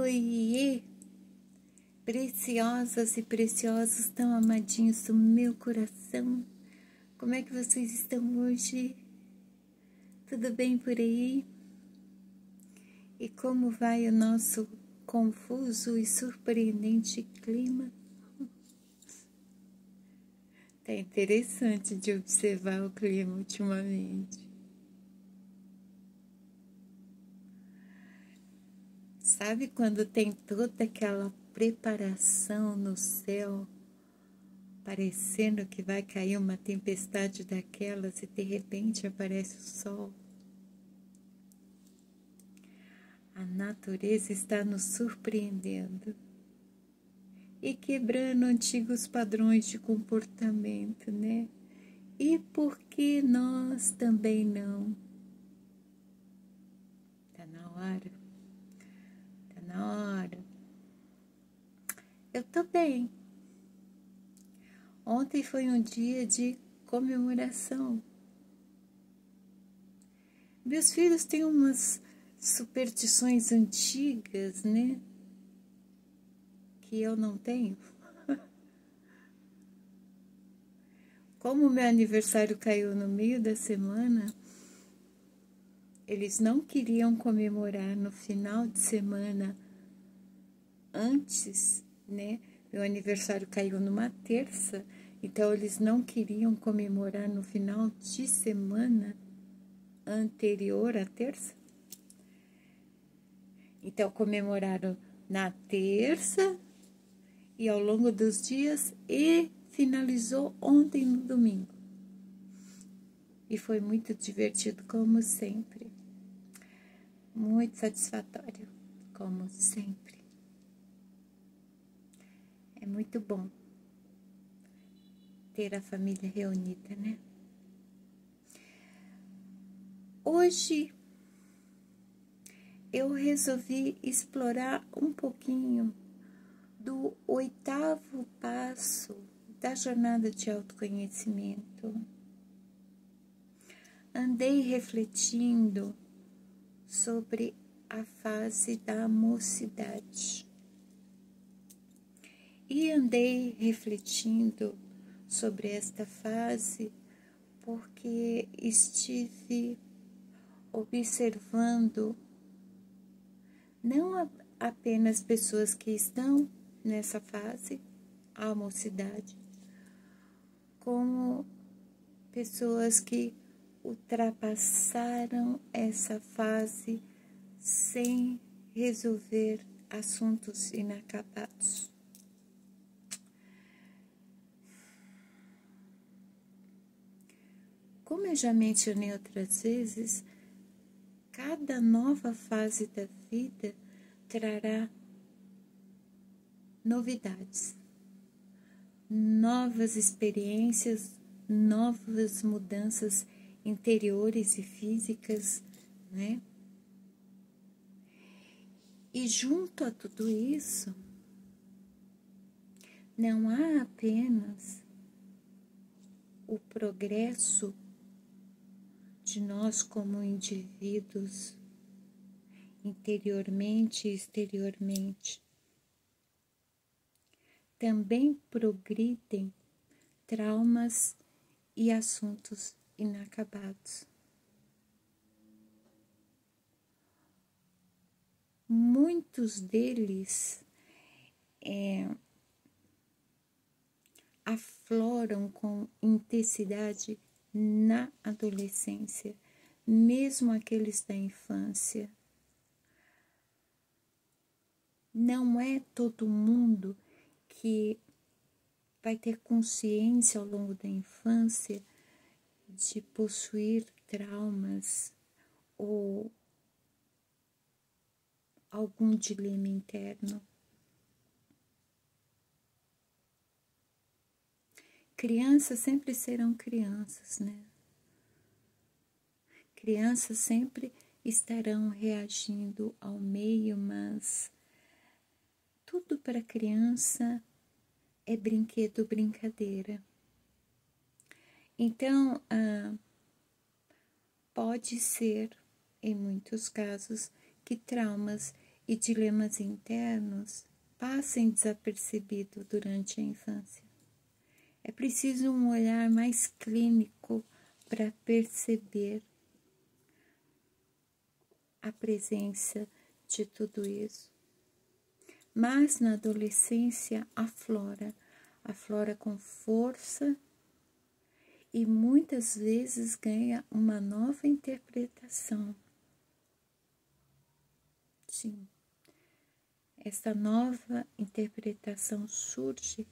Oiê, preciosas e preciosos, tão amadinhos do meu coração. Como é que vocês estão hoje? Tudo bem por aí? E como vai o nosso confuso e surpreendente clima? Tá interessante de observar o clima ultimamente. Sabe quando tem toda aquela preparação no céu, parecendo que vai cair uma tempestade daquelas e de repente aparece o sol? A natureza está nos surpreendendo e quebrando antigos padrões de comportamento, né? E por que nós também não? Tá na hora. Tá na hora. Eu tô bem. Ontem foi um dia de comemoração. Meus filhos têm umas superstições antigas, né? Que eu não tenho. Como o meu aniversário caiu no meio da semana, eles não queriam comemorar no final de semana antes, né? Meu aniversário caiu numa terça, então eles não queriam comemorar no final de semana anterior à terça. Então comemoraram na terça e ao longo dos dias e finalizou ontem no domingo. E foi muito divertido, como sempre. Muito satisfatório, como sempre. É muito bom ter a família reunida, né? Hoje eu resolvi explorar um pouquinho do 8º passo da jornada de autoconhecimento. Andei refletindo sobre a fase da mocidade. E andei refletindo sobre esta fase porque estive observando não apenas pessoas que estão nessa fase, a mocidade, como pessoas que ultrapassaram essa fase sem resolver assuntos inacabados. Como eu já mencionei outras vezes, cada nova fase da vida trará novidades, novas experiências, novas mudanças interiores e físicas, né? E junto a tudo isso, não há apenas o progresso de nós como indivíduos, interiormente e exteriormente. Também progridem traumas e assuntos inacabados. Muitos deles afloram com intensidade na adolescência, mesmo aqueles da infância. Não é todo mundo que vai ter consciência ao longo da infância de possuir traumas ou algum dilema interno. Crianças sempre serão crianças, né? Crianças sempre estarão reagindo ao meio, mas tudo para criança é brinquedo, brincadeira. Então, pode ser, em muitos casos, que traumas e dilemas internos passem desapercebidos durante a infância. É preciso um olhar mais clínico para perceber a presença de tudo isso. Mas na adolescência aflora com força e muitas vezes ganha uma nova interpretação. Sim, essa nova interpretação surge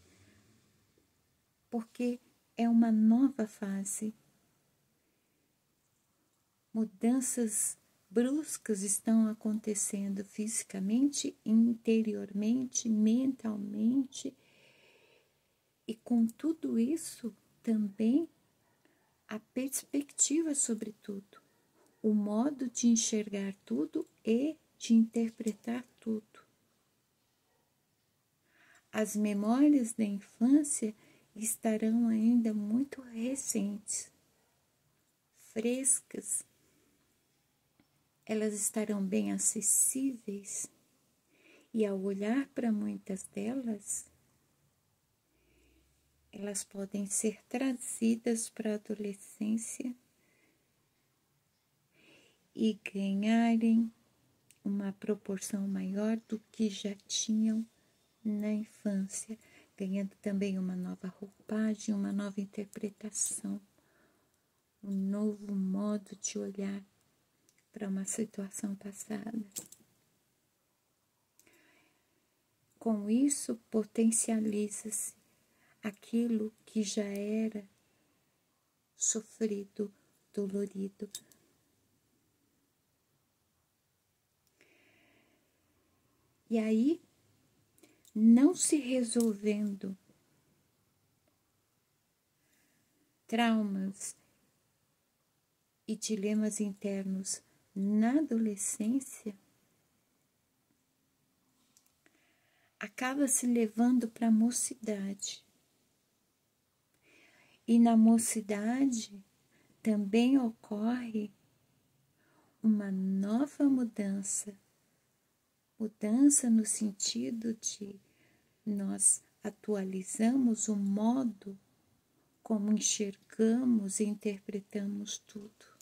porque é uma nova fase. Mudanças bruscas estão acontecendo fisicamente, interiormente, mentalmente, e com tudo isso também a perspectiva sobre tudo, o modo de enxergar tudo e de interpretar tudo. As memórias da infância estarão ainda muito recentes, frescas, elas estarão bem acessíveis e ao olhar para muitas delas, elas podem ser trazidas para a adolescência e ganharem uma proporção maior do que já tinham na infância, ganhando também uma nova roupagem, uma nova interpretação, um novo modo de olhar para uma situação passada. Com isso, potencializa-se aquilo que já era sofrido, dolorido. E aí, não se resolvendo traumas e dilemas internos na adolescência, acaba se levando para a mocidade. E na mocidade também ocorre uma nova mudança. Mudança no sentido de nós atualizamos o modo como enxergamos e interpretamos tudo.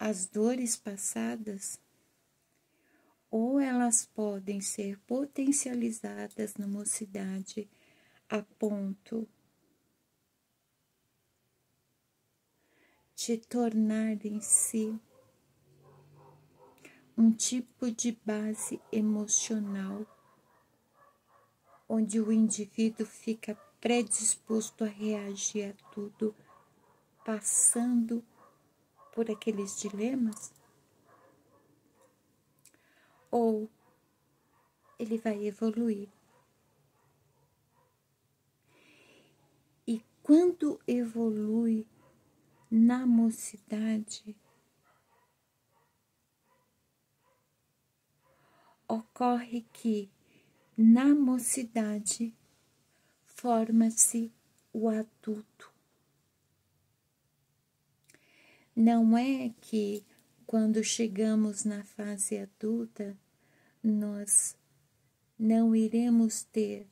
As dores passadas, ou elas podem ser potencializadas na mocidade a ponto de tornarem-se um tipo de base emocional, onde o indivíduo fica predisposto a reagir a tudo, passando por aqueles dilemas, ou ele vai evoluir. E quando evolui na mocidade, ocorre que na mocidade forma-se o adulto. Não é que quando chegamos na fase adulta, nós não iremos ter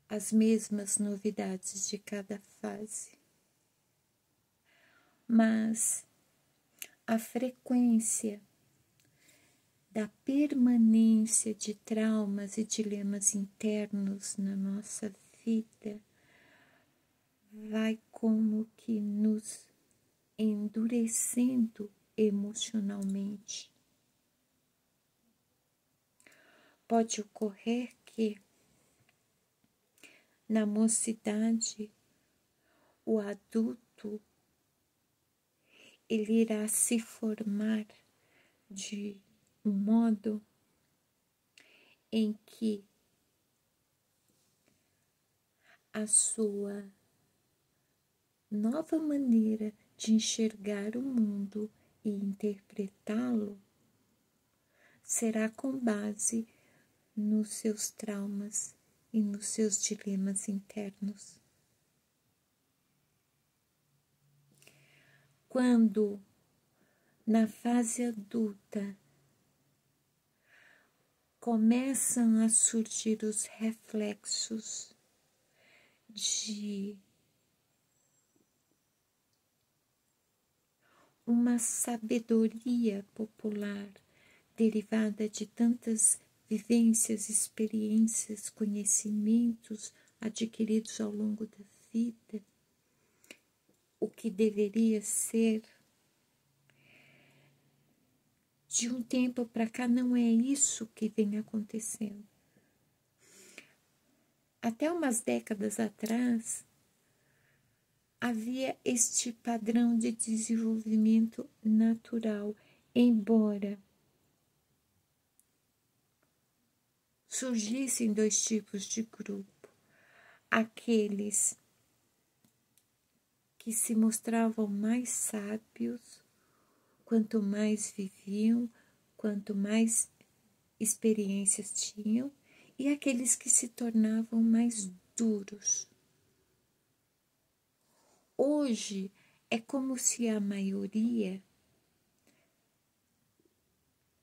as mesmas novidades de cada fase, mas a frequência da permanência de traumas e dilemas internos na nossa vida vai como que nos endurecendo emocionalmente. Pode ocorrer que na mocidade o adulto ele irá se formar de um modo em que a sua nova maneira de enxergar o mundo e interpretá-lo será com base nos seus traumas e nos seus dilemas internos. Quando na fase adulta começam a surgir os reflexos de uma sabedoria popular derivada de tantas vivências, experiências, conhecimentos adquiridos ao longo da vida, o que deveria ser. De um tempo para cá não é isso que vem acontecendo. Até umas décadas atrás, havia este padrão de desenvolvimento natural, embora surgissem dois tipos de grupo: aqueles que se mostravam mais sábios, quanto mais viviam, quanto mais experiências tinham, e aqueles que se tornavam mais duros. Hoje é como se a maioria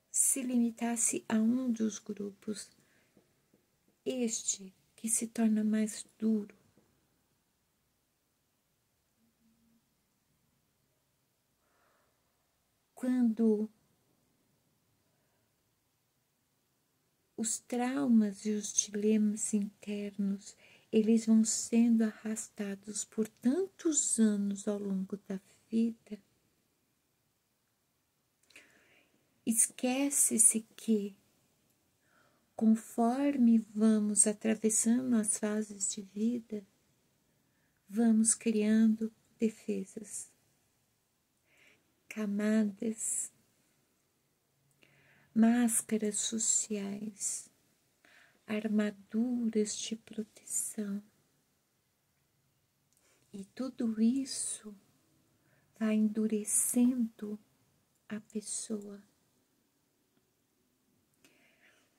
se limitasse a um dos grupos, este que se torna mais duro. Quando os traumas e os dilemas internos, eles vão sendo arrastados por tantos anos ao longo da vida, esquece-se que, conforme vamos atravessando as fases de vida, vamos criando defesas, camadas, máscaras sociais, armaduras de proteção. E tudo isso vai endurecendo a pessoa.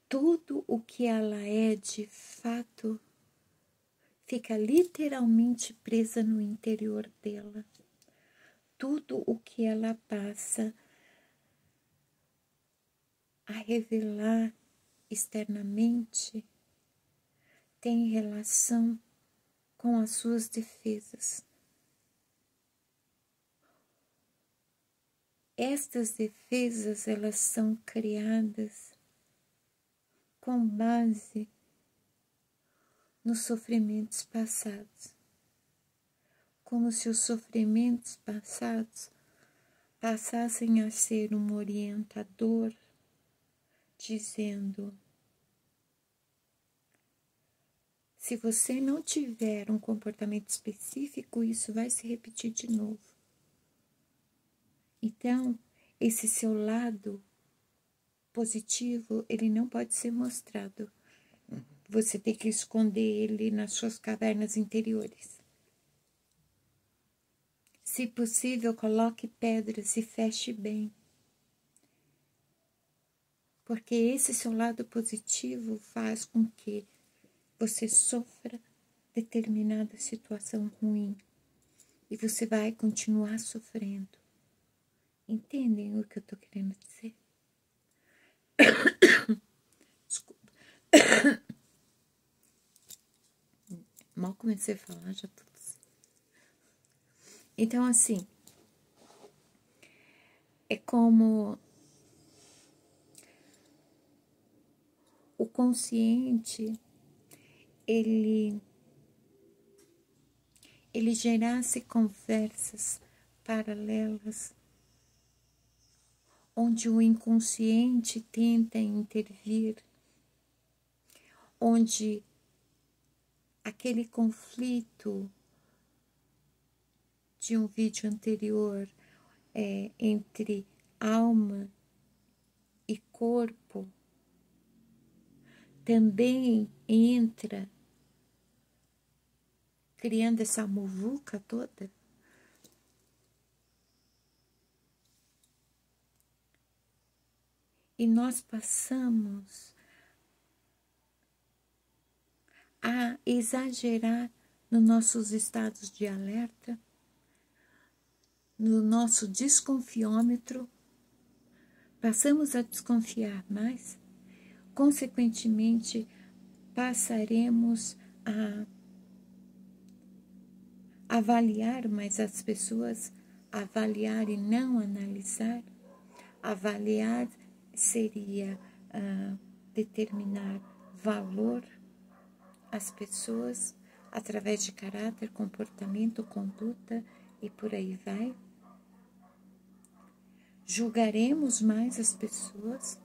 Tudo o que ela é de fato fica literalmente presa no interior dela. Tudo o que ela passa a revelar externamente tem relação com as suas defesas. Estas defesas, elas são criadas com base nos sofrimentos passados, como se os sofrimentos passados passassem a ser um orientador, dizendo: se você não tiver um comportamento específico, isso vai se repetir de novo. Então, esse seu lado positivo, ele não pode ser mostrado. Você tem que esconder ele nas suas cavernas interiores. Se possível, coloque pedras e feche bem. Porque esse seu lado positivo faz com que você sofra determinada situação ruim. E você vai continuar sofrendo. Entendem o que eu estou querendo dizer? Desculpa. Mal comecei a falar, já tô assim. Então, assim, é como o consciente, ele gerasse conversas paralelas, onde o inconsciente tenta intervir, onde aquele conflito de um vídeo anterior entre alma e corpo também entra, criando essa muvuca toda. E nós passamos a exagerar nos nossos estados de alerta, no nosso desconfiômetro, passamos a desconfiar mais, consequentemente, passaremos a avaliar mais as pessoas, avaliar e não analisar. Avaliar seria determinar valor às pessoas através de caráter, comportamento, conduta e por aí vai. Julgaremos mais as pessoas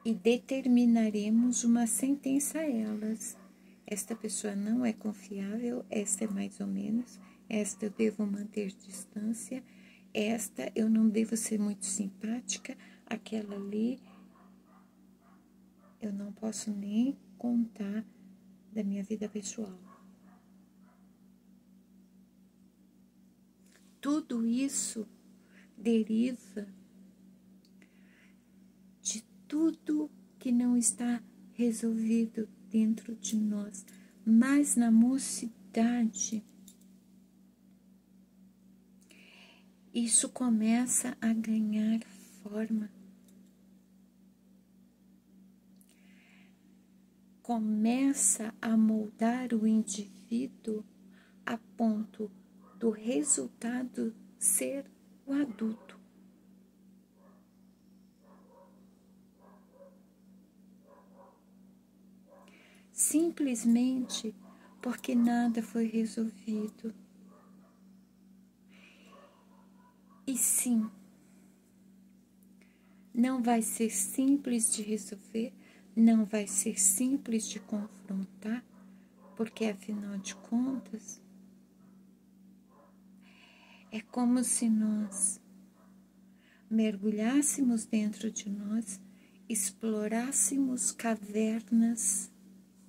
e determinaremos uma sentença a elas. Esta pessoa não é confiável, esta é mais ou menos, esta eu devo manter distância, esta eu não devo ser muito simpática, aquela ali eu não posso nem contar da minha vida pessoal. Tudo isso deriva de tudo que não está resolvido dentro de nós, mas na mocidade isso começa a ganhar forma. Começa a moldar o indivíduo a ponto do resultado ser o adulto. Simplesmente porque nada foi resolvido. E sim, não vai ser simples de resolver, não vai ser simples de confrontar, porque afinal de contas, é como se nós mergulhássemos dentro de nós, explorássemos cavernas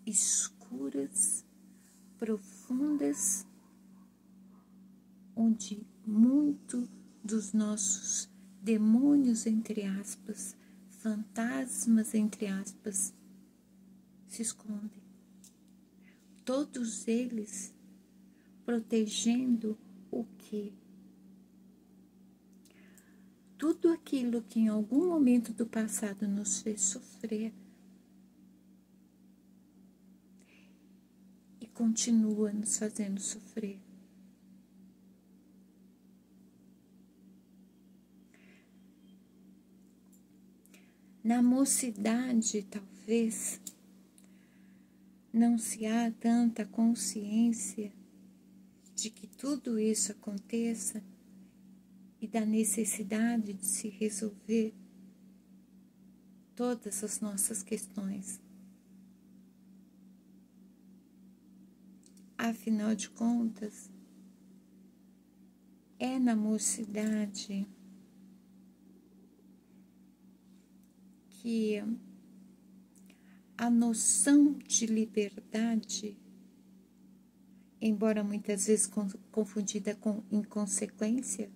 escuras, profundas, onde muito dos nossos demônios, entre aspas, fantasmas, entre aspas, se escondem. Todos eles protegendo o quê? Tudo aquilo que em algum momento do passado nos fez sofrer e continua nos fazendo sofrer. Na mocidade, talvez, não se há tanta consciência de que tudo isso aconteça e da necessidade de se resolver todas as nossas questões. Afinal de contas, é na mocidade que a noção de liberdade, embora muitas vezes confundida com inconsequência,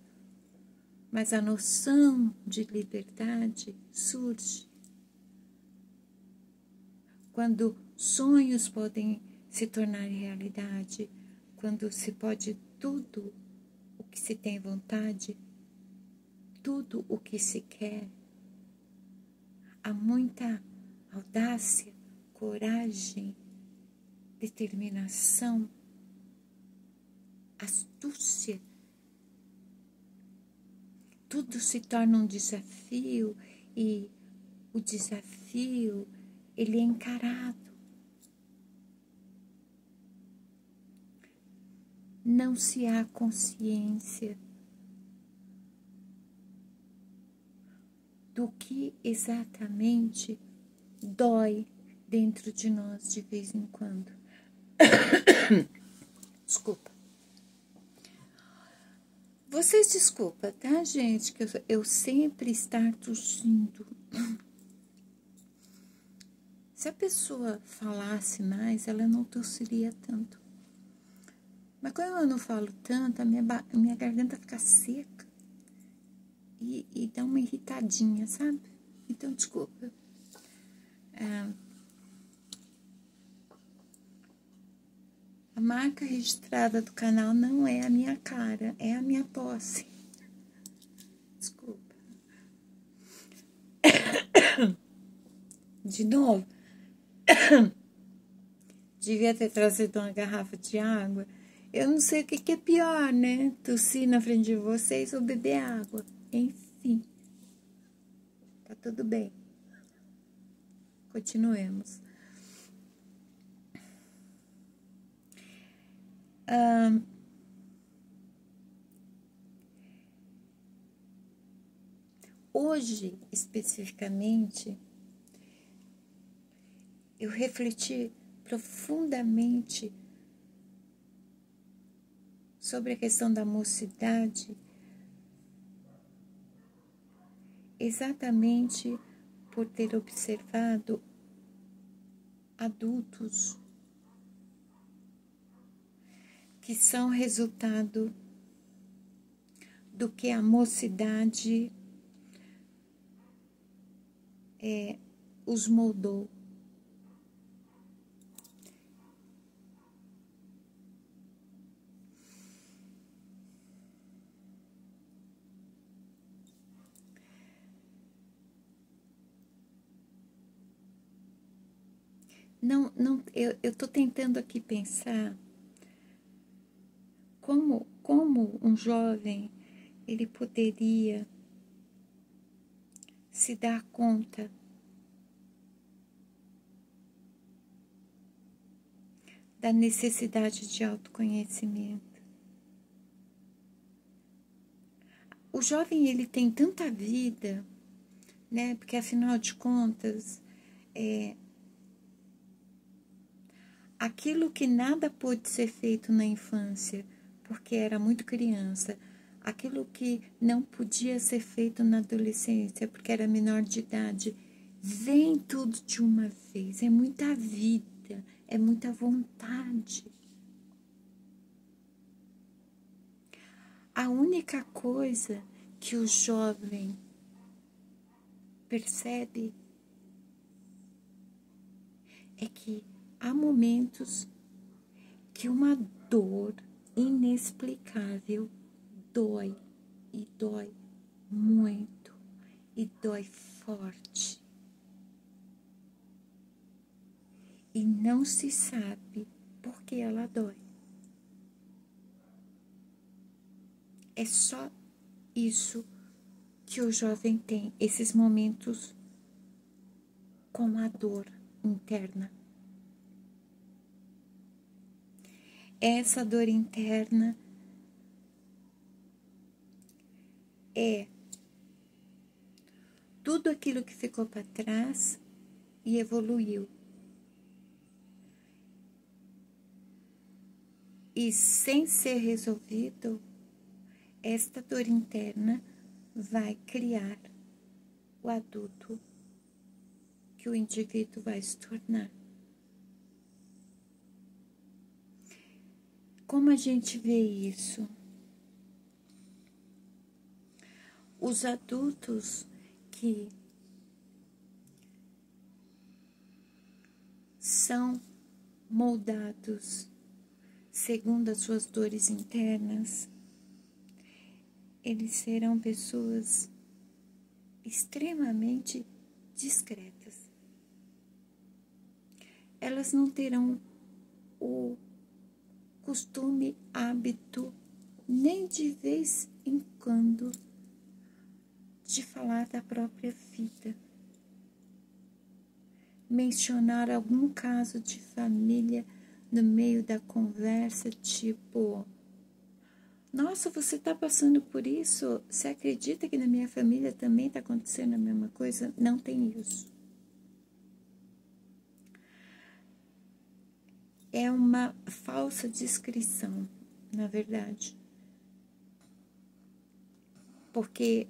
mas a noção de liberdade surge quando sonhos podem se tornar realidade, quando se pode tudo o que se tem vontade, tudo o que se quer. Há muita audácia, coragem, determinação, astúcia. Tudo se torna um desafio e o desafio, ele é encarado. Não se há consciência do que exatamente dói dentro de nós de vez em quando. Desculpa. Vocês desculpa, tá, gente? Que eu sempre estar tossindo. Se a pessoa falasse mais, ela não tossiria tanto. Mas quando eu não falo tanto, a minha garganta fica seca e dá uma irritadinha, sabe? Então, desculpa. A marca registrada do canal não é a minha cara, é a minha tosse. Desculpa. De novo. Devia ter trazido uma garrafa de água. Eu não sei o que é pior, né? Tossir na frente de vocês ou beber água. Enfim. Tá tudo bem. Continuemos. Hoje, especificamente, eu refleti profundamente sobre a questão da mocidade, exatamente por ter observado adultos que são resultado do que a mocidade os moldou. Não, eu estou tentando aqui pensar como um jovem ele poderia se dar conta da necessidade de autoconhecimento. O jovem ele tem tanta vida, né? Porque afinal de contas, aquilo que nada pôde ser feito na infância, porque era muito criança, aquilo que não podia ser feito na adolescência, porque era menor de idade, vem tudo de uma vez. É muita vida, é muita vontade. A única coisa que o jovem percebe é que há momentos que uma dor inexplicável dói, e dói muito, e dói forte. E não se sabe por que ela dói. É só isso que o jovem tem, esses momentos com a dor interna. Essa dor interna é tudo aquilo que ficou para trás e evoluiu. E sem ser resolvido, esta dor interna vai criar o adulto que o indivíduo vai se tornar. Como a gente vê isso? Os adultos que são moldados segundo as suas dores internas, eles serão pessoas extremamente discretas. Elas não terão o costume, hábito, nem de vez em quando, de falar da própria vida. Mencionar algum caso de família no meio da conversa, tipo: nossa, você está passando por isso? Você acredita que na minha família também está acontecendo a mesma coisa? Não tem isso. É uma falsa descrição, na verdade. Porque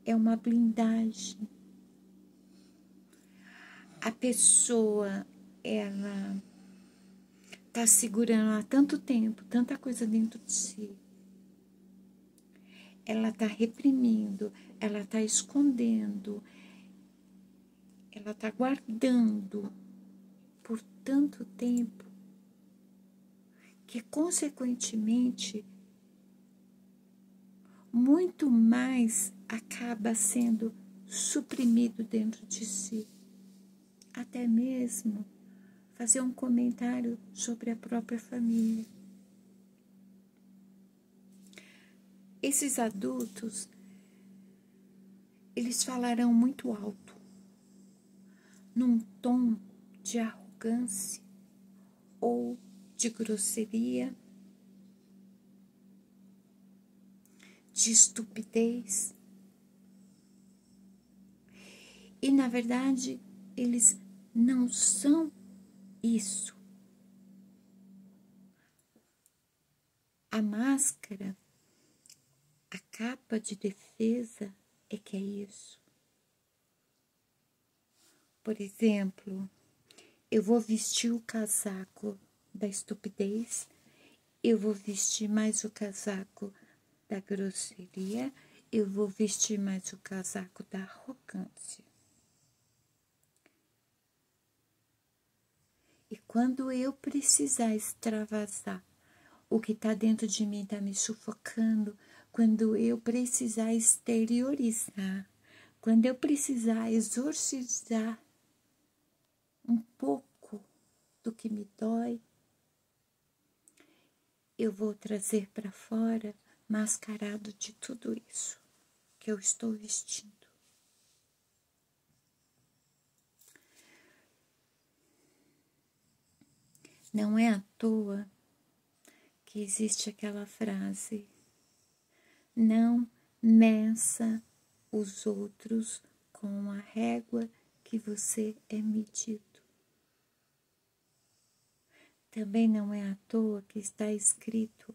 é uma blindagem. A pessoa, ela está segurando há tanto tempo, tanta coisa dentro de si. Ela está reprimindo, ela está escondendo, ela está guardando por tanto tempo que, consequentemente, muito mais acaba sendo suprimido dentro de si. Até mesmo fazer um comentário sobre a própria família. Esses adultos, eles falarão muito alto, num tom de arrogância ou de grosseria, de estupidez. E, na verdade, eles não são isso. A máscara, a capa de defesa é que é isso. Por exemplo, eu vou vestir o casaco da estupidez, eu vou vestir mais o casaco da grosseria, eu vou vestir mais o casaco da arrogância. E quando eu precisar extravasar o que está dentro de mim, está me sufocando, quando eu precisar exteriorizar, quando eu precisar exorcizar um pouco do que me dói, eu vou trazer para fora mascarado de tudo isso que eu estou vestindo. Não é à toa que existe aquela frase: não meça os outros com a régua que você é medido. Também não é à toa que está escrito: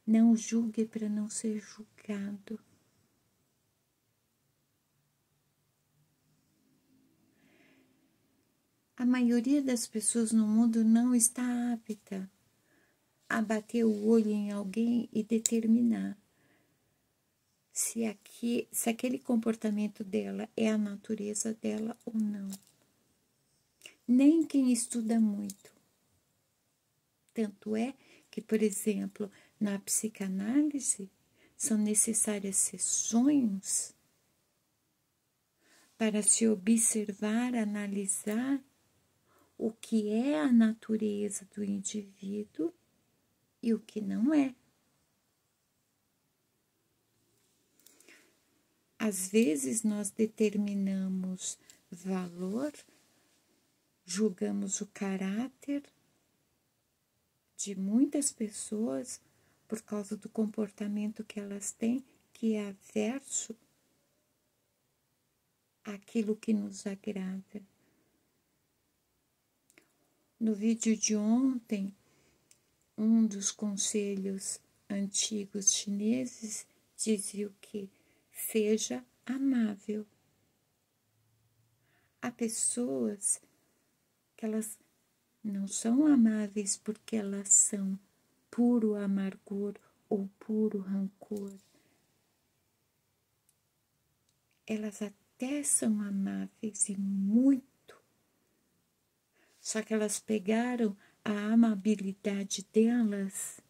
não julgue para não ser julgado. A maioria das pessoas no mundo não está apta a bater o olho em alguém e determinar se aquele comportamento dela é a natureza dela ou não. Nem quem estuda muito. Tanto é que, por exemplo, na psicanálise, são necessárias sessões para se observar, analisar o que é a natureza do indivíduo e o que não é. Às vezes nós determinamos valor, julgamos o caráter de muitas pessoas por causa do comportamento que elas têm, que é averso àquilo que nos agrada. No vídeo de ontem, um dos conselhos antigos chineses dizia o quê? Seja amável. Há pessoas que elas não são amáveis porque elas são puro amargor ou puro rancor. Elas até são amáveis e muito. Só que elas pegaram a amabilidade delas,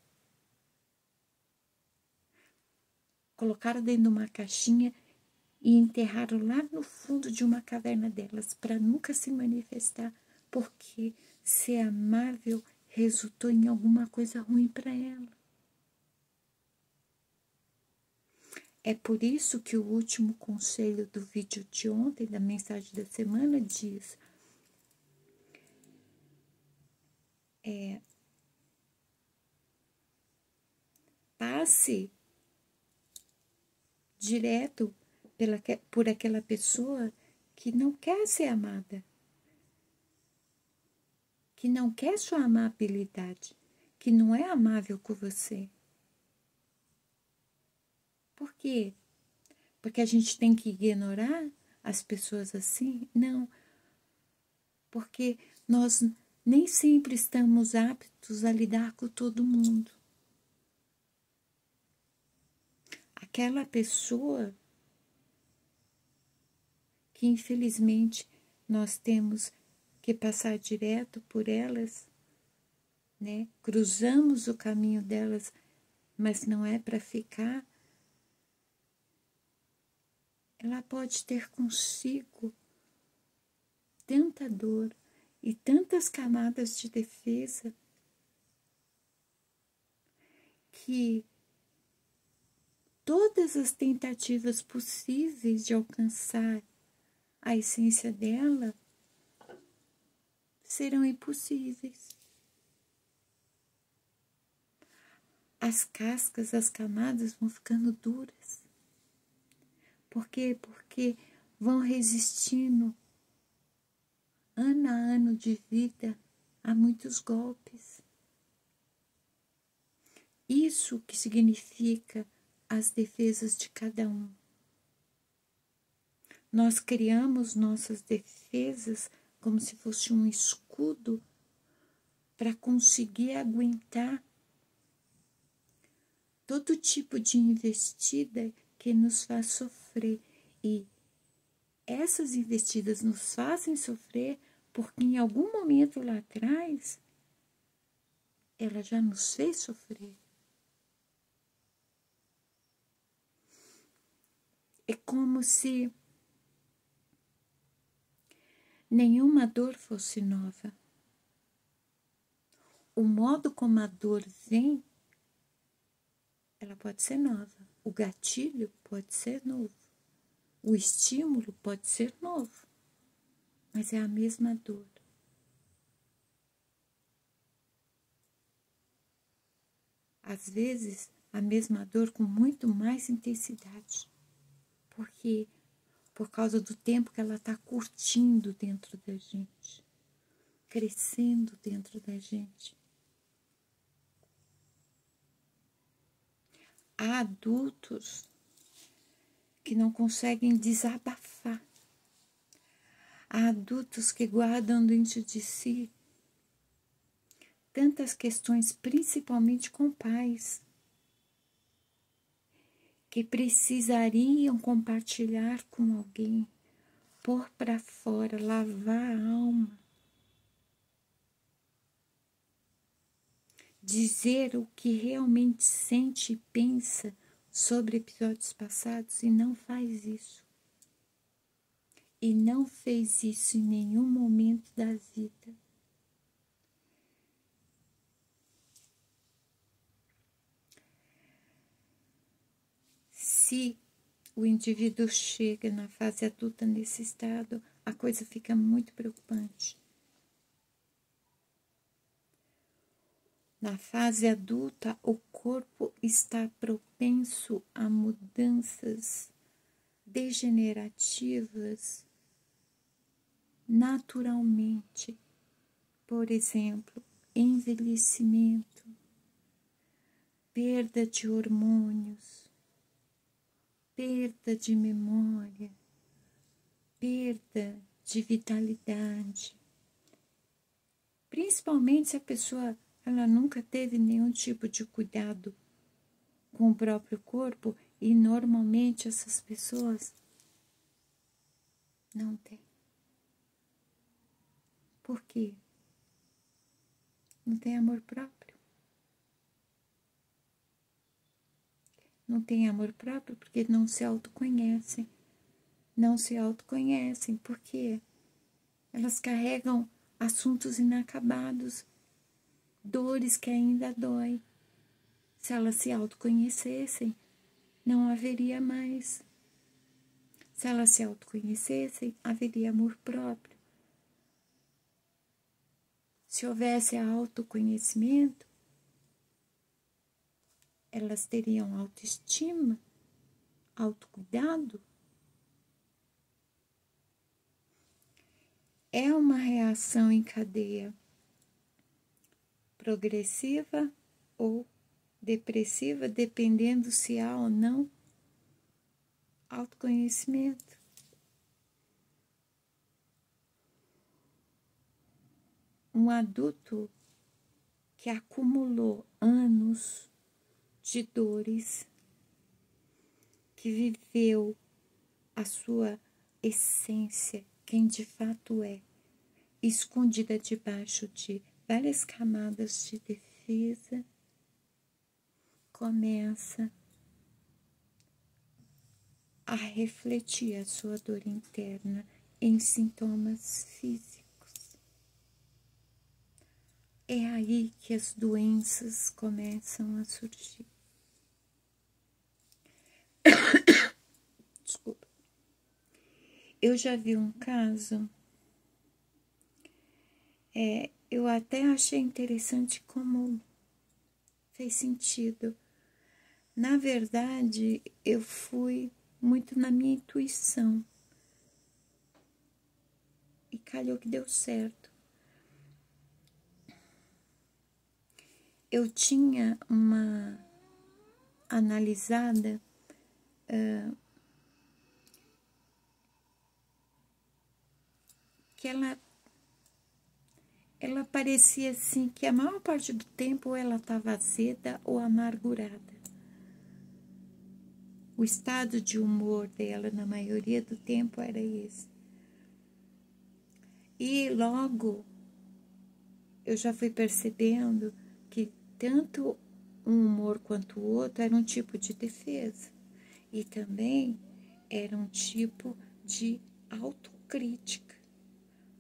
colocaram dentro de uma caixinha e enterraram lá no fundo de uma caverna delas, para nunca se manifestar, porque ser amável resultou em alguma coisa ruim para ela. É por isso que o último conselho do vídeo de ontem, da mensagem da semana, diz: passe direto por aquela pessoa que não quer ser amada, que não quer sua amabilidade, que não é amável com você. Por quê? Porque a gente tem que ignorar as pessoas assim? Não. Porque nós nem sempre estamos aptos a lidar com todo mundo. Aquela pessoa que infelizmente nós temos que passar direto por elas, né? Cruzamos o caminho delas, mas não é para ficar ela pode ter consigo tanta dor e tantas camadas de defesa que todas as tentativas possíveis de alcançar a essência dela serão impossíveis. As cascas, as camadas vão ficando duras. Por quê? Porque vão resistindo ano a ano de vida a muitos golpes. Isso que significa as defesas de cada um. Nós criamos nossas defesas como se fosse um escudo para conseguir aguentar todo tipo de investida que nos faz sofrer. E essas investidas nos fazem sofrer porque em algum momento lá atrás ela já nos fez sofrer. É como se nenhuma dor fosse nova. O modo como a dor vem, ela pode ser nova. O gatilho pode ser novo. O estímulo pode ser novo. Mas é a mesma dor. Às vezes, a mesma dor com muito mais intensidade. Por quê? Por causa do tempo que ela está curtindo dentro da gente, crescendo dentro da gente. Há adultos que não conseguem desabafar. Há adultos que guardam dentro de si tantas questões, principalmente com pais, que precisariam compartilhar com alguém, pôr para fora, lavar a alma, dizer o que realmente sente e pensa sobre episódios passados e não faz isso. E não fez isso em nenhum momento da vida. Se o indivíduo chega na fase adulta nesse estado, a coisa fica muito preocupante. Na fase adulta, o corpo está propenso a mudanças degenerativas naturalmente. Por exemplo, envelhecimento, perda de hormônios, perda de memória, perda de vitalidade. Principalmente se a pessoa ela nunca teve nenhum tipo de cuidado com o próprio corpo, e normalmente essas pessoas não têm. Por quê? Não tem amor próprio. Não tem amor próprio porque não se autoconhecem. Não se autoconhecem porque elas carregam assuntos inacabados, dores que ainda doem. Se elas se autoconhecessem, não haveria mais. Se elas se autoconhecessem, haveria amor próprio. Se houvesse autoconhecimento, elas teriam autoestima, autocuidado. É uma reação em cadeia progressiva ou depressiva, dependendo se há ou não autoconhecimento. Um adulto que acumulou anos de dores, que viveu a sua essência, quem de fato é, escondida debaixo de várias camadas de defesa, começa a refletir a sua dor interna em sintomas físicos. É aí que as doenças começam a surgir. Desculpa. Eu já vi um caso, eu até achei interessante como fez sentido. Na verdade, eu fui muito na minha intuição. E calhou que deu certo. Eu tinha uma analisada que ela parecia assim que a maior parte do tempo ela estava azeda ou amargurada. O estado de humor dela, na maioria do tempo, era esse. E logo eu já fui percebendo que tanto um humor quanto o outro era um tipo de defesa. E também era um tipo de autocrítica.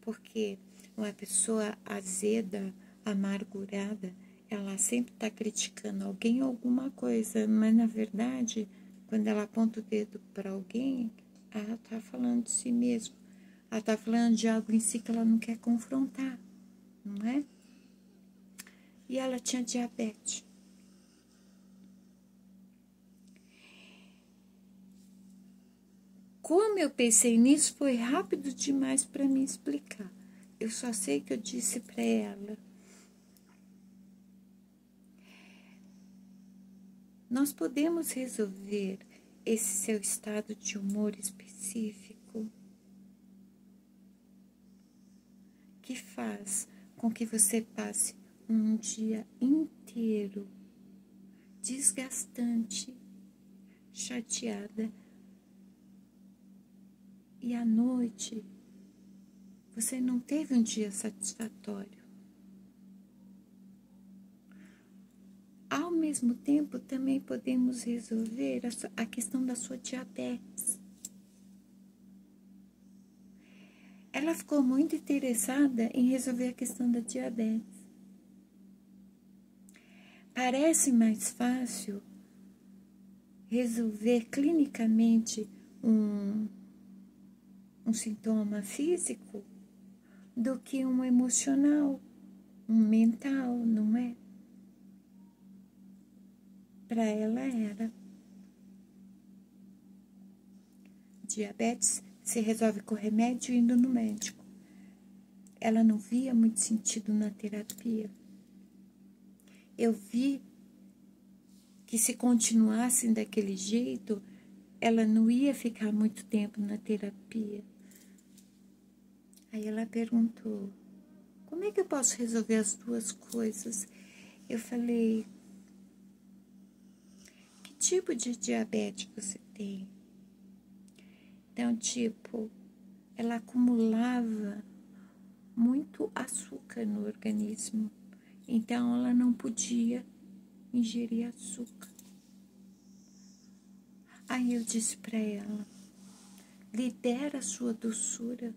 Porque uma pessoa azeda, amargurada, ela sempre está criticando alguém ou alguma coisa, mas na verdade, quando ela aponta o dedo para alguém, ela está falando de si mesma. Ela está falando de algo em si que ela não quer confrontar, não é? E ela tinha diabetes. Como eu pensei nisso, foi rápido demais para me explicar. Eu só sei que eu disse para ela: nós podemos resolver esse seu estado de humor específico que faz com que você passe um dia inteiro desgastante, chateada, e à noite você não teve um dia satisfatório. Ao mesmo tempo, também podemos resolver a questão da sua diabetes. Ela ficou muito interessada em resolver a questão da diabetes. Parece mais fácil resolver clinicamente um sintoma físico do que um emocional, um mental, não é? Para ela era. Diabetes se resolve com remédio indo no médico. Ela não via muito sentido na terapia. Eu vi que se continuassem daquele jeito, ela não ia ficar muito tempo na terapia. Aí ela perguntou: como é que eu posso resolver as duas coisas? Eu falei: que tipo de diabetes você tem? Então, ela acumulava muito açúcar no organismo. Então, ela não podia ingerir açúcar. Aí eu disse para ela: libera a sua doçura.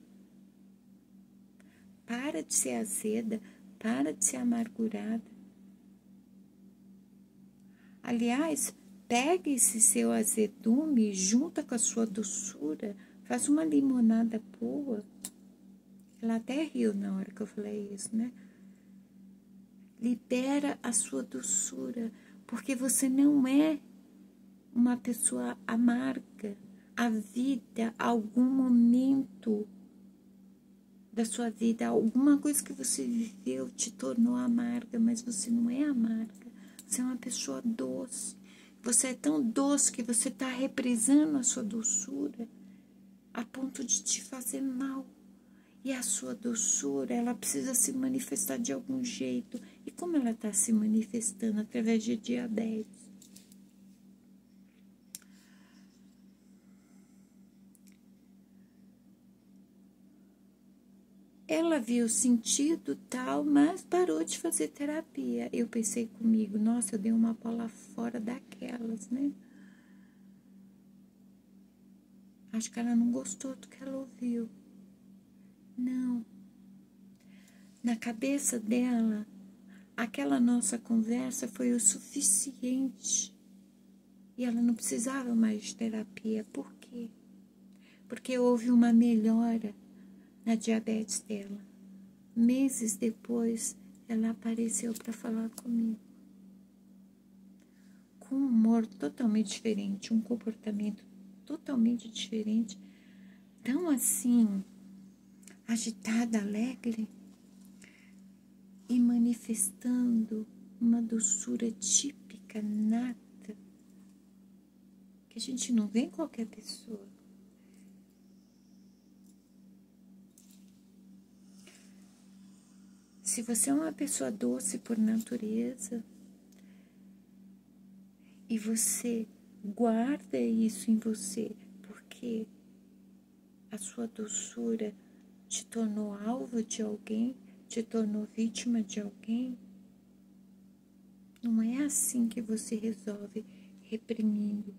Para de ser azeda, para de ser amargurada. Aliás, pega esse seu azedume, junta com a sua doçura, faz uma limonada boa. Ela até riu na hora que eu falei isso, né? Libera a sua doçura, porque você não é uma pessoa amarga. A vida, algum momento da sua vida, alguma coisa que você viveu te tornou amarga, mas você não é amarga. Você é uma pessoa doce. Você é tão doce que você está represando a sua doçura a ponto de te fazer mal. E a sua doçura, ela precisa se manifestar de algum jeito. E como ela está se manifestando? Através de diabetes. Ela viu sentido tal, mas parou de fazer terapia. Eu pensei comigo: nossa, eu dei uma bola fora daquelas, né? Acho que ela não gostou do que ela ouviu. Não. Na cabeça dela, aquela nossa conversa foi o suficiente. E ela não precisava mais de terapia. Por quê? Porque houve uma melhora na diabetes dela. Meses depois, ela apareceu para falar comigo. Com um humor totalmente diferente, um comportamento totalmente diferente. Tão assim, agitada, alegre, e manifestando uma doçura típica, nata, que a gente não vê em qualquer pessoa. Se você é uma pessoa doce por natureza e você guarda isso em você porque a sua doçura te tornou alvo de alguém, te tornou vítima de alguém, não é assim que você resolve reprimindo.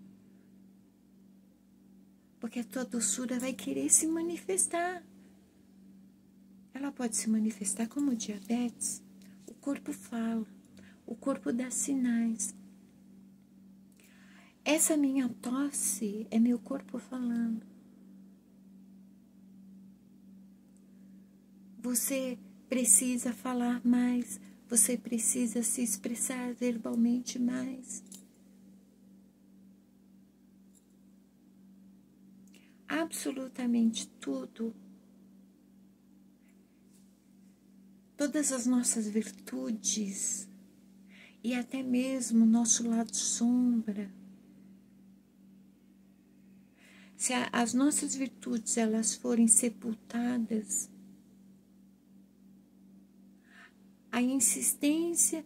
Porque a tua doçura vai querer se manifestar. Ela pode se manifestar como diabetes. O corpo fala, o corpo dá sinais. Essa minha tosse é meu corpo falando. Você precisa falar mais, você precisa se expressar verbalmente mais. Absolutamente tudo. Todas as nossas virtudes e até mesmo o nosso lado sombra. Se as nossas virtudes elas forem sepultadas, a insistência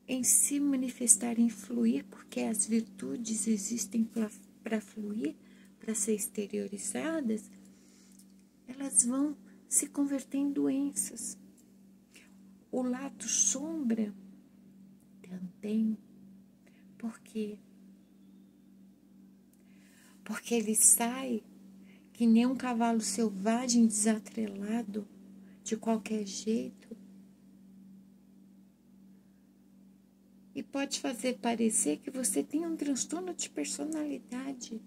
em se manifestar, em fluir, porque as virtudes existem para fluir, para ser exteriorizadas, elas vão se converter em doenças. O lado sombra também. Por quê? Porque ele sai que nem um cavalo selvagem desatrelado, de qualquer jeito, e pode fazer parecer que você tem um transtorno de personalidade,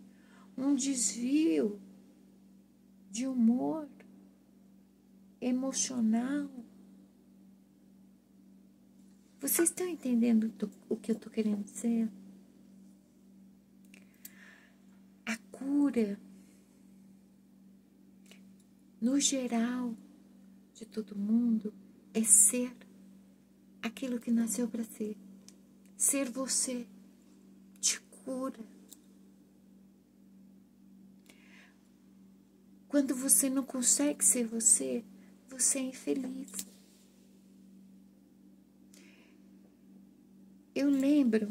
um desvio de humor emocional. Vocês estão entendendo o que eu estou querendo dizer? A cura, no geral, de todo mundo, é ser aquilo que nasceu para ser. Ser você te cura. Quando você não consegue ser você, você é infeliz. Eu lembro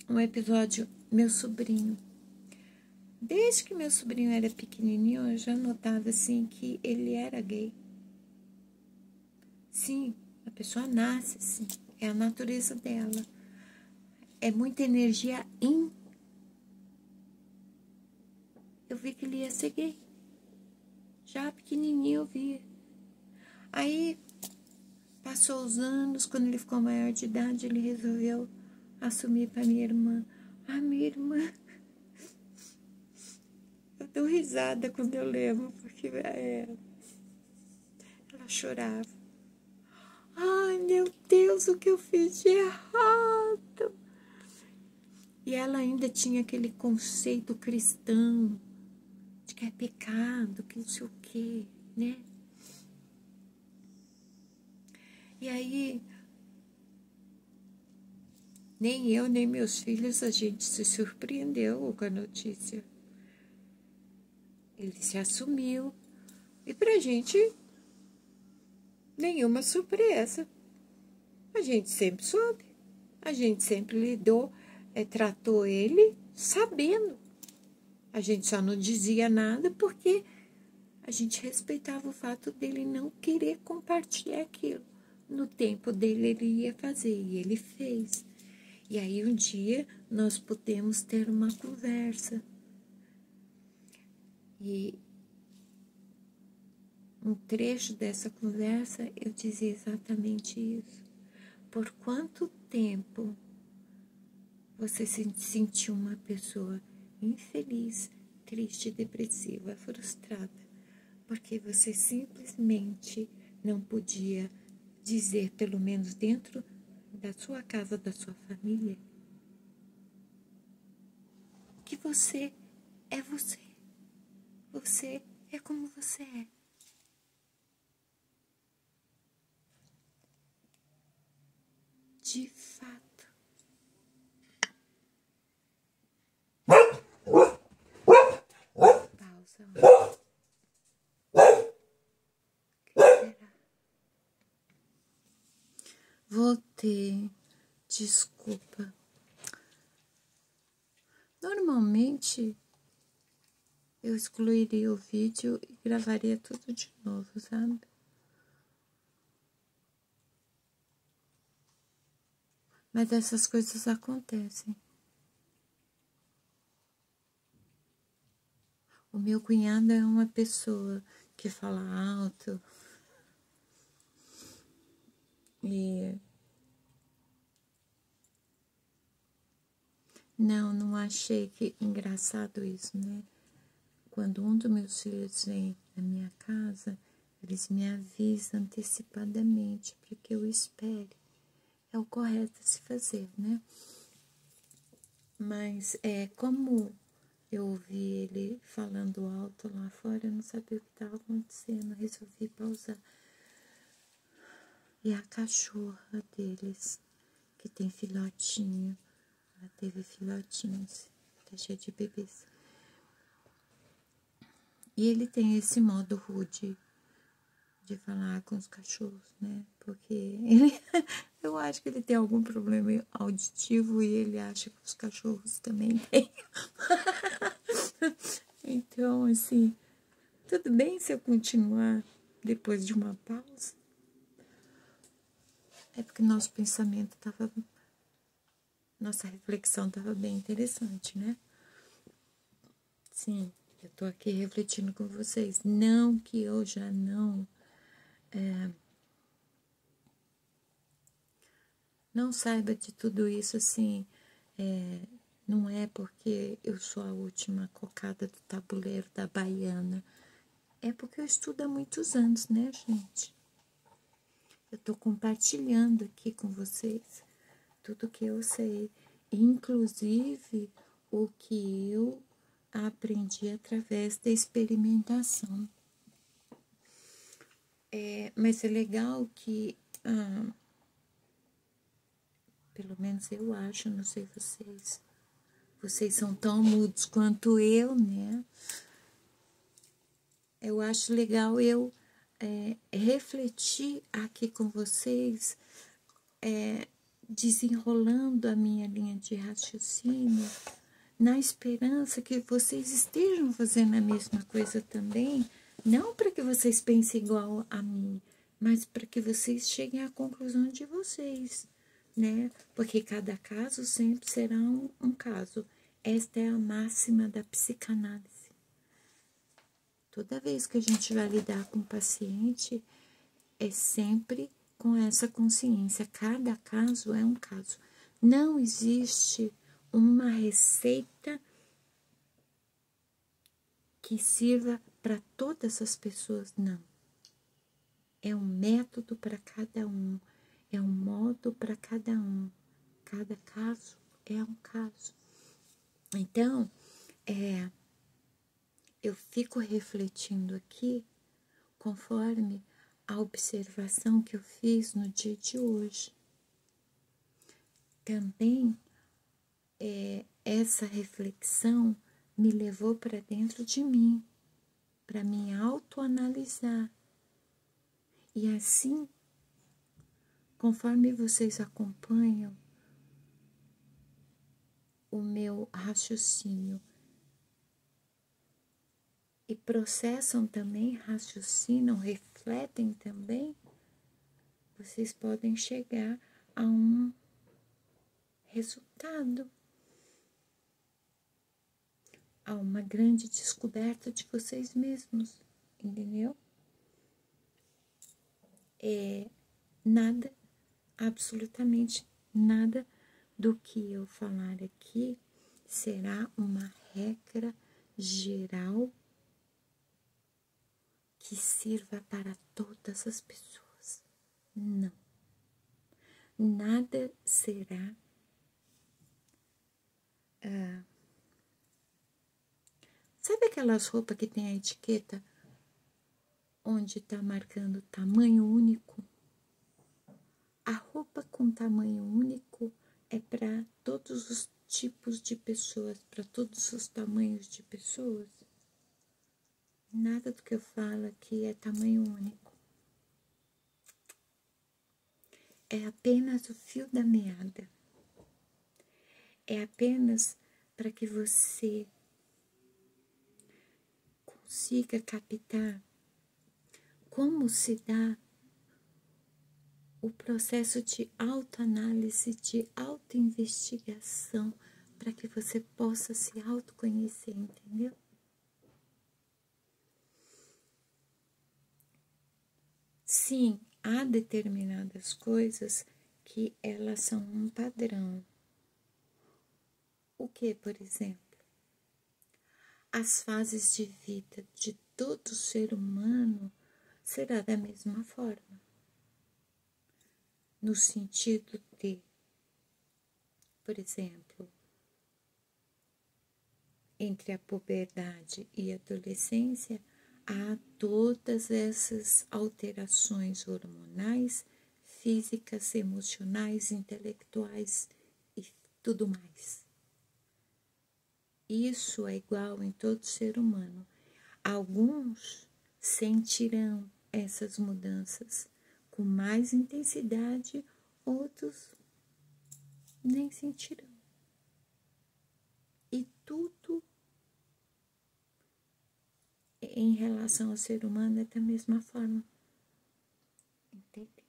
um episódio, meu sobrinho. Desde que meu sobrinho era pequenininho, eu já notava assim que ele era gay. Sim, a pessoa nasce assim, é a natureza dela. É muita energia Eu vi que ele ia ser gay. Já pequenininho eu via. Aí, passou os anos, quando ele ficou maior de idade, ele resolveu assumir para minha irmã. Ah, minha irmã... Eu dou risada quando eu lembro, porque ela chorava. Ai, meu Deus, o que eu fiz de errado? E ela ainda tinha aquele conceito cristão de que é pecado, que não sei o quê, né? E aí, nem eu, nem meus filhos, a gente se surpreendeu com a notícia. Ele se assumiu. E pra gente, nenhuma surpresa. A gente sempre soube. A gente sempre lidou, tratou ele sabendo. A gente só não dizia nada porque a gente respeitava o fato dele não querer compartilhar aquilo. No tempo dele, ele ia fazer e ele fez. E aí um dia nós podemos ter uma conversa. E um trecho dessa conversa eu dizia exatamente isso. Por quanto tempo você se sentiu uma pessoa infeliz, triste, depressiva, frustrada, porque você simplesmente não podia dizer, pelo menos dentro da sua casa, da sua família, que você é você. Você é como você é. De fato. Pausa. Que será? Voltei. Desculpa. Normalmente eu excluiria o vídeo e gravaria tudo de novo, sabe? Mas essas coisas acontecem. O meu cunhado é uma pessoa que fala alto. E não achei que engraçado isso, né? Quando um dos meus filhos vem na minha casa, eles me avisam antecipadamente para que eu espere. É o correto a se fazer, né? Mas como eu ouvi ele falando alto lá fora, eu não sabia o que estava acontecendo, resolvi pausar. E a cachorra deles, que tem filhotinho, ela teve filhotinhos, tá cheia de bebês. E ele tem esse modo rude de falar com os cachorros, né? Porque ele, eu acho que ele tem algum problema auditivo e ele acha que os cachorros também têm. Então, assim, tudo bem se eu continuar depois de uma pausa? É porque nosso pensamento estava, nossa reflexão estava bem interessante, né? Sim, eu tô aqui refletindo com vocês. Não que eu já não saiba de tudo isso, assim, não é porque eu sou a última cocada do tabuleiro da baiana. É porque eu estudo há muitos anos, né, gente? Eu tô compartilhando aqui com vocês tudo que eu sei, inclusive o que eu aprendi através da experimentação. Mas é legal que, pelo menos eu acho, não sei vocês são tão mudos quanto eu, né? Eu acho legal eu refletir aqui com vocês, desenrolando a minha linha de raciocínio, na esperança que vocês estejam fazendo a mesma coisa também, não para que vocês pensem igual a mim, mas para que vocês cheguem à conclusão de vocês, né? Porque cada caso sempre será um caso. Esta é a máxima da psicanálise. Toda vez que a gente vai lidar com o paciente, é sempre com essa consciência. Cada caso é um caso. Não existe uma receita que sirva para todas as pessoas, não. É um método para cada um, é um modo para cada um. Cada caso é um caso. Então, eu fico refletindo aqui conforme a observação que eu fiz no dia de hoje. Também essa reflexão me levou para dentro de mim, para me autoanalisar. E assim, conforme vocês acompanham o meu raciocínio e processam também, raciocinam, refletem também, vocês podem chegar a um resultado a uma grande descoberta de vocês mesmos, entendeu? Nada, absolutamente nada do que eu falar aqui será uma regra geral que sirva para todas as pessoas. Não. Nada será sabe aquelas roupas que tem a etiqueta onde está marcando tamanho único? A roupa com tamanho único é para todos os tipos de pessoas, para todos os tamanhos de pessoas. Nada do que eu falo aqui é tamanho único. É apenas o fio da meada. É apenas para que você consiga captar como se dá o processo de autoanálise, de autoinvestigação, para que você possa se autoconhecer, entendeu? Sim, há determinadas coisas que elas são um padrão. O que, por exemplo? As fases de vida de todo ser humano será da mesma forma. No sentido de, por exemplo, entre a puberdade e a adolescência, há todas essas alterações hormonais, físicas, emocionais, intelectuais e tudo mais. Isso é igual em todo ser humano. Alguns sentirão essas mudanças com mais intensidade, outros nem sentirão. E tudo em relação ao ser humano é da mesma forma. Entende?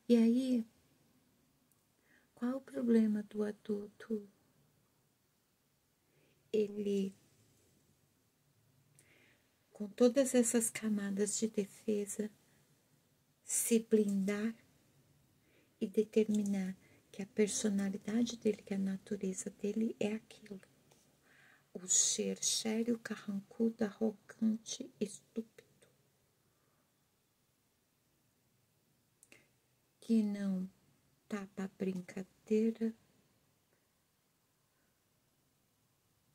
E aí, qual o problema do adulto? Ele, com todas essas camadas de defesa, se blindar e determinar que a personalidade dele, que a natureza dele é aquilo. O ser sério, carrancudo, arrogante, estúpido. Que não tá pra brincadeira,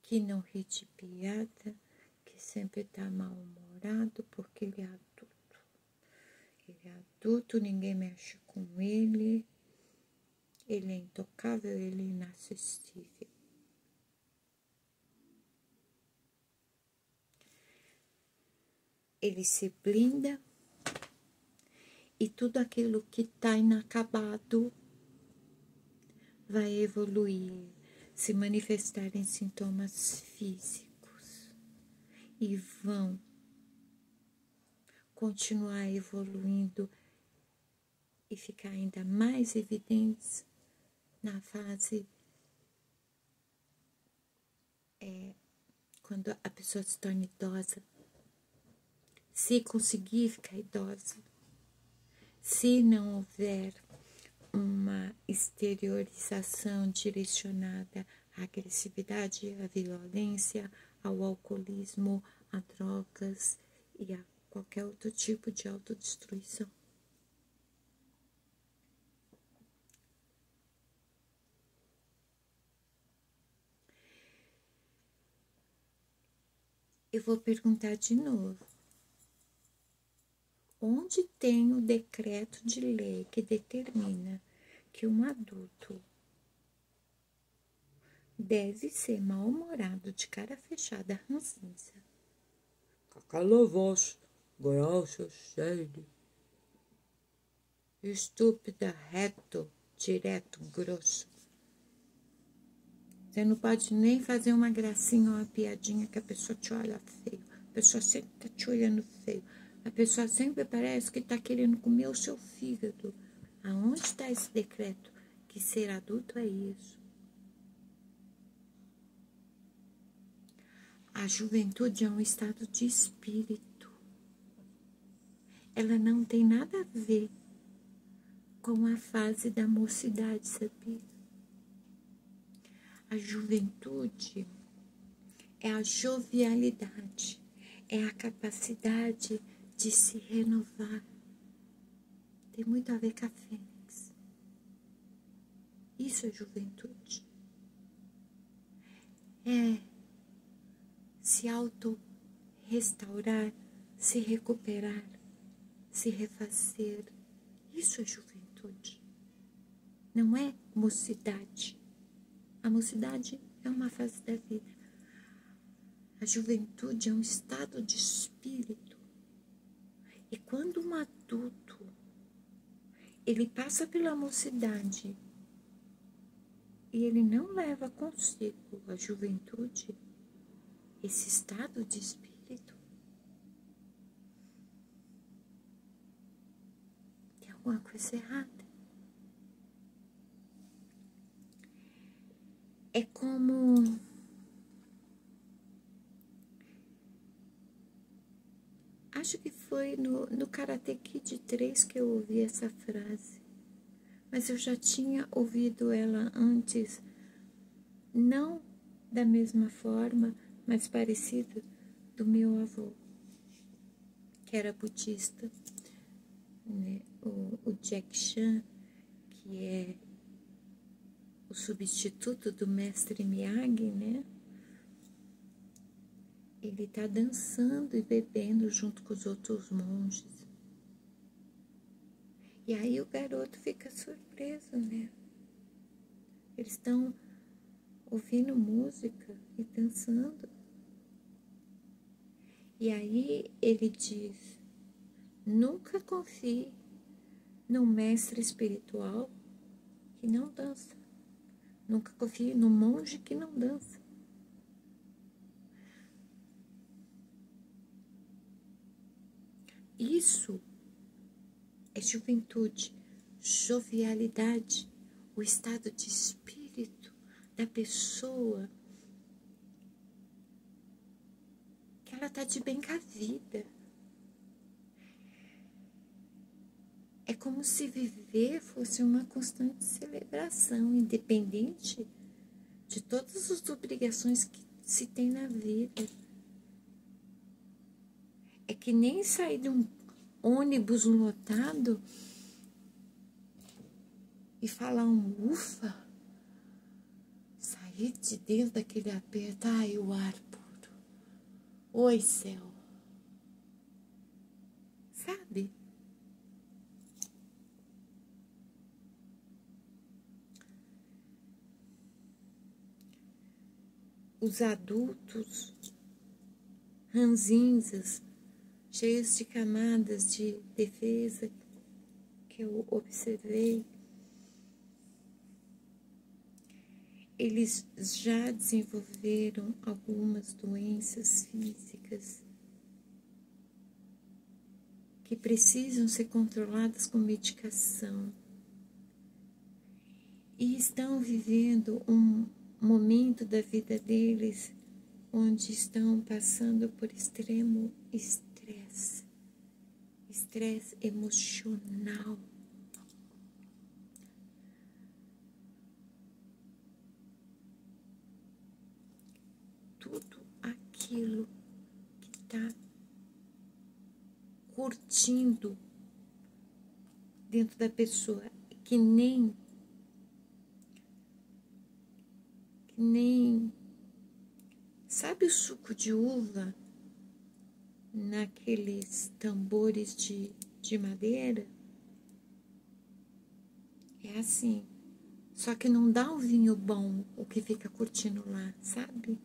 que não ri de piada, que sempre tá mal-humorado porque ele é adulto. Ele é adulto, ninguém mexe com ele, ele é intocável, ele é inacessível. Ele se blinda e tudo aquilo que está inacabado vai evoluir, se manifestar em sintomas físicos e vão continuar evoluindo e ficar ainda mais evidentes na fase quando a pessoa se torna idosa. Se conseguir ficar idosa, se não houver uma exteriorização direcionada à agressividade, à violência, ao alcoolismo, a drogas e a qualquer outro tipo de autodestruição. Eu vou perguntar de novo. Onde tem o decreto de lei que determina que um adulto deve ser mal-humorado, de cara fechada, ranzinza, com aquela voz grossa, séria, estúpida, reto, direto, grosso? Você não pode nem fazer uma gracinha ou uma piadinha que a pessoa te olha feio. A pessoa sempre tá te olhando feio. A pessoa sempre parece que está querendo comer o seu fígado. Aonde está esse decreto? Que ser adulto é isso. A juventude é um estado de espírito. Ela não tem nada a ver com a fase da mocidade, sabia? A juventude é a jovialidade, é a capacidade de se renovar. Tem muito a ver com a fênix. Isso é juventude. É se auto-restaurar, se recuperar, se refazer. Isso é juventude. Não é mocidade. A mocidade é uma fase da vida. A juventude é um estado de espírito. E quando um adulto, ele passa pela mocidade e ele não leva consigo a juventude, esse estado de espírito, tem alguma coisa errada. É como acho que foi no Karate Kid 3 que eu ouvi essa frase, mas eu já tinha ouvido ela antes, não da mesma forma, mas parecido, do meu avô, que era budista, né? O Jack Chan, que é o substituto do mestre Miyagi, né? Ele está dançando e bebendo junto com os outros monges. E aí o garoto fica surpreso, né? Eles estão ouvindo música e dançando. E aí ele diz: nunca confie num mestre espiritual que não dança. Nunca confie num monge que não dança. Isso é juventude, jovialidade, o estado de espírito da pessoa, que ela está de bem com a vida. É como se viver fosse uma constante celebração, independente de todas as obrigações que se tem na vida. É que nem sair de um ônibus lotado e falar um ufa, sair de dentro daquele aperto, ai, o ar puro, oi céu, sabe? Os adultos ranzinzas, cheios de camadas de defesa que eu observei, eles já desenvolveram algumas doenças físicas que precisam ser controladas com medicação e estão vivendo um momento da vida deles onde estão passando por extremo estresse, estresse emocional. Tudo aquilo que está curtindo dentro da pessoa, que nem sabe o suco de uva naqueles tambores de madeira? É assim, só que não dá um vinho bom o que fica curtindo lá, sabe?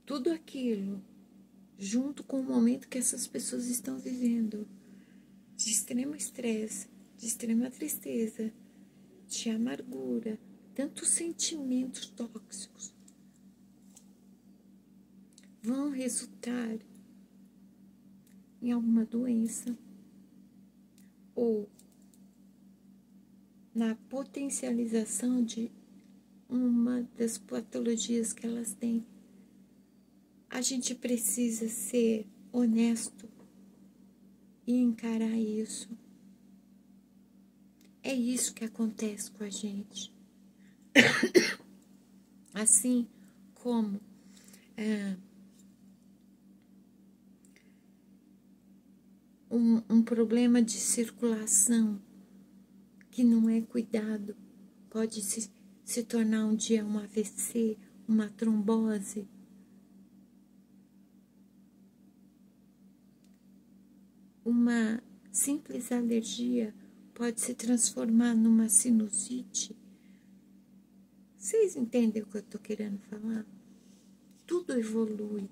Tudo aquilo, junto com o momento que essas pessoas estão vivendo, de extremo estresse, de extrema tristeza, de amargura, tantos sentimentos tóxicos vão resultar em alguma doença ou na potencialização de uma das patologias que elas têm. A gente precisa ser honesto e encarar isso. É isso que acontece com a gente. Assim como um problema de circulação que não é cuidado pode se tornar um dia um AVC, uma trombose. Uma simples alergia pode se transformar numa sinusite. Vocês entendem o que eu estou querendo falar? Tudo evolui.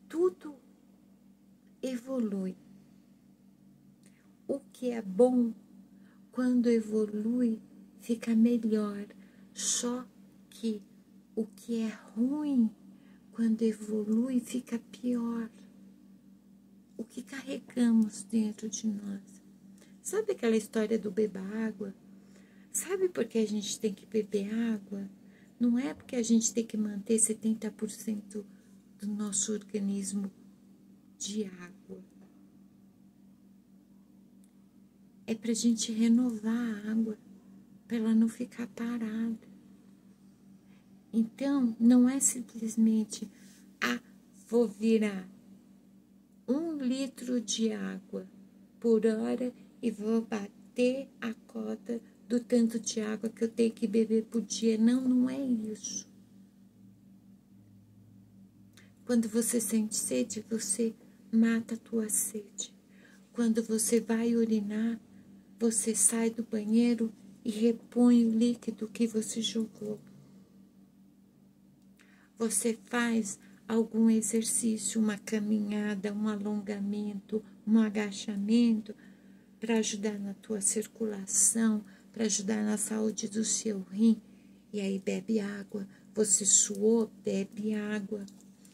Tudo evolui. O que é bom, quando evolui, fica melhor. Só que o que é ruim, quando evolui, fica pior. O que carregamos dentro de nós. Sabe aquela história do beba água? Sabe por que a gente tem que beber água? Não é porque a gente tem que manter 70% do nosso organismo de água. É para a gente renovar a água, para ela não ficar parada. Então, não é simplesmente, vou virar 1 litro de água por hora e vou bater a cota do tanto de água que eu tenho que beber por dia. Não, não é isso. Quando você sente sede, você mata a tua sede. Quando você vai urinar, você sai do banheiro e repõe o líquido que você jogou. Você faz algum exercício, uma caminhada, um alongamento, um agachamento, para ajudar na tua circulação, para ajudar na saúde do seu rim. E aí bebe água. Você suou, bebe água.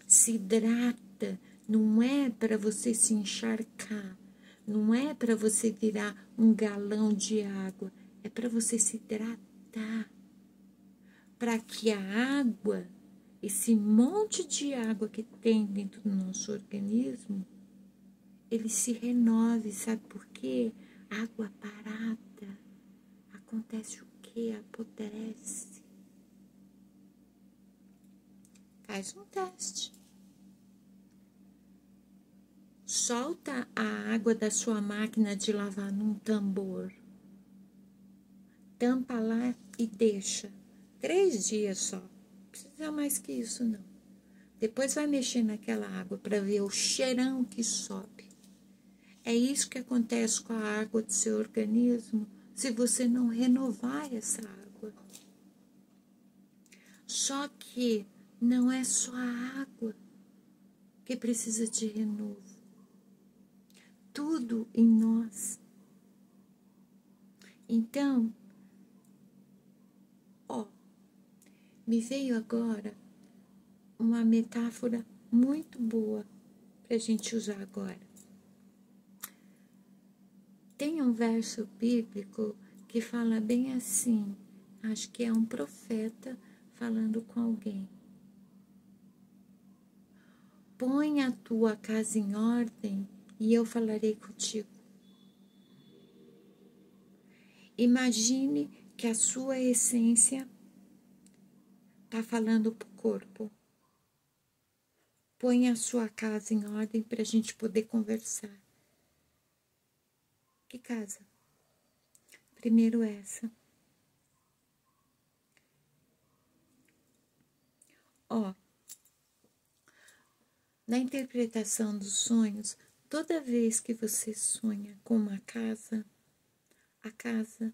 Se hidrata. Não é para você se encharcar. Não é para você virar um galão de água. É para você se hidratar. Para que a água, esse monte de água que tem dentro do nosso organismo, ele se renove. Sabe por quê? Água parada. Acontece o quê? Apodrece. Faz um teste. Solta a água da sua máquina de lavar num tambor. Tampa lá e deixa. 3 dias só. Não precisa mais que isso, não. Depois vai mexer naquela água para ver o cheirão que sobe. É isso que acontece com a água do seu organismo se você não renovar essa água. Só que não é só a água que precisa de renovo. Tudo em nós. Então, me veio agora uma metáfora muito boa para a gente usar agora. Tem um verso bíblico que fala bem assim, acho que é um profeta falando com alguém. Põe a tua casa em ordem e eu falarei contigo. Imagine que a sua essência está falando para o corpo. Põe a sua casa em ordem para a gente poder conversar. Que casa? Primeiro essa. Na interpretação dos sonhos, toda vez que você sonha com uma casa, a casa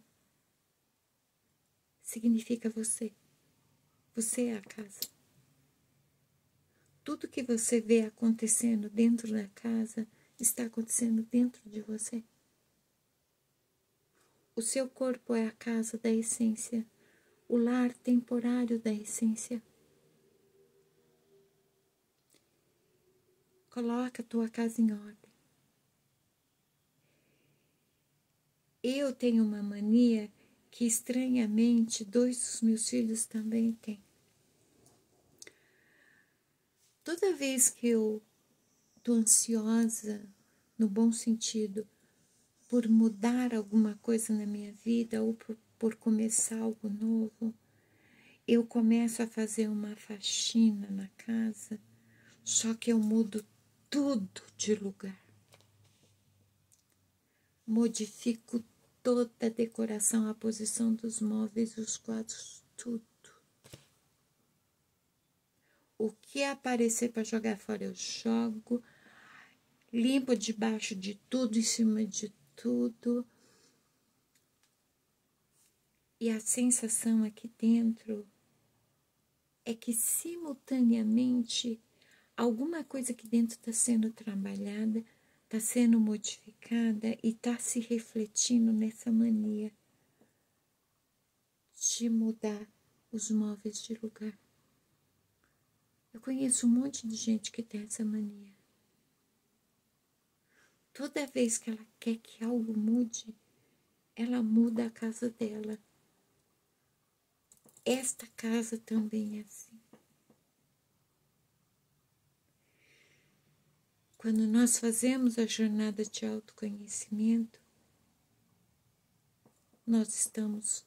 significa você. Você é a casa. Tudo que você vê acontecendo dentro da casa está acontecendo dentro de você. O seu corpo é a casa da essência, o lar temporário da essência. Coloca a tua casa em ordem. Eu tenho uma mania que, estranhamente, 2 dos meus filhos também têm. Toda vez que eu estou ansiosa, no bom sentido, por mudar alguma coisa na minha vida ou por começar algo novo, eu começo a fazer uma faxina na casa, só que eu mudo tudo de lugar. Modifico toda a decoração, a posição dos móveis, os quadros, tudo. O que aparecer para jogar fora eu jogo, limpo debaixo de tudo, em cima de tudo. E a sensação aqui dentro é que simultaneamente alguma coisa aqui dentro está sendo trabalhada, está sendo modificada e está se refletindo nessa mania de mudar os móveis de lugar. Eu conheço um monte de gente que tem essa mania. Toda vez que ela quer que algo mude, ela muda a casa dela. Esta casa também é assim. Quando nós fazemos a jornada de autoconhecimento, nós estamos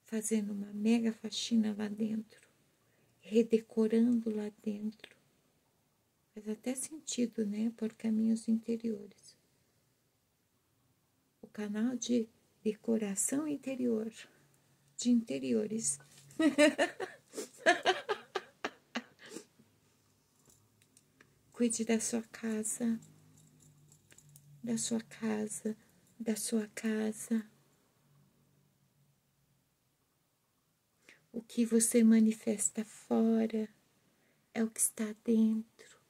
fazendo uma mega faxina lá dentro, redecorando lá dentro. Faz até sentido, né? Por caminhos interiores. O canal de decoração interior, de interiores. Cuide da sua casa, da sua casa, da sua casa. O que você manifesta fora é o que está dentro.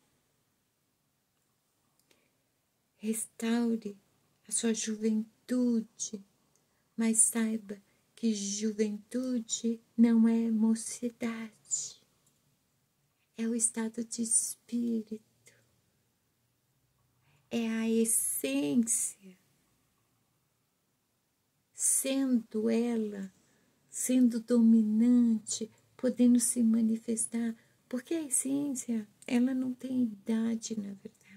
Restaure a sua juventude, mas saiba que juventude não é mocidade, é o estado de espírito, é a essência, sendo ela, sendo dominante, podendo se manifestar, porque a essência, ela não tem idade, na verdade.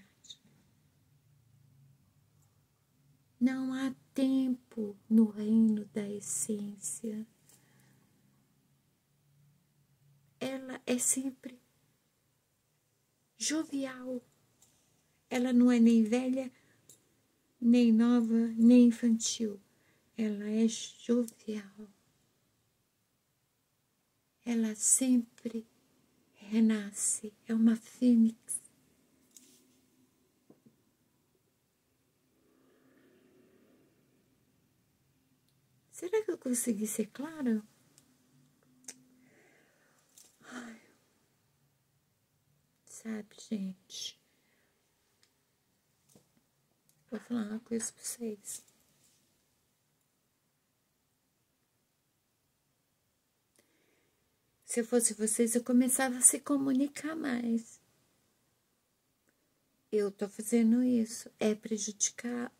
Não há tempo no reino da essência. Ela é sempre jovial. Ela não é nem velha, nem nova, nem infantil. Ela é jovial. Ela sempre renasce. É uma fênix. Será que eu consegui ser clara? Ai, sabe, gente? Vou falar uma coisa pra vocês. Se eu fosse vocês, eu começava a se comunicar mais. Eu tô fazendo isso. É prejudicial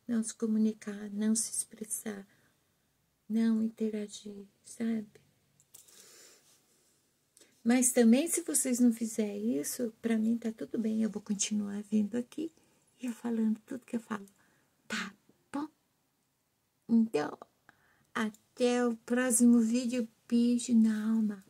não se comunicar, não se expressar, não interagir, sabe? Mas também, se vocês não fizerem isso, pra mim tá tudo bem. Eu vou continuar vindo aqui e falando tudo que eu falo. Tá bom? Então, até o próximo vídeo. Beijo na alma.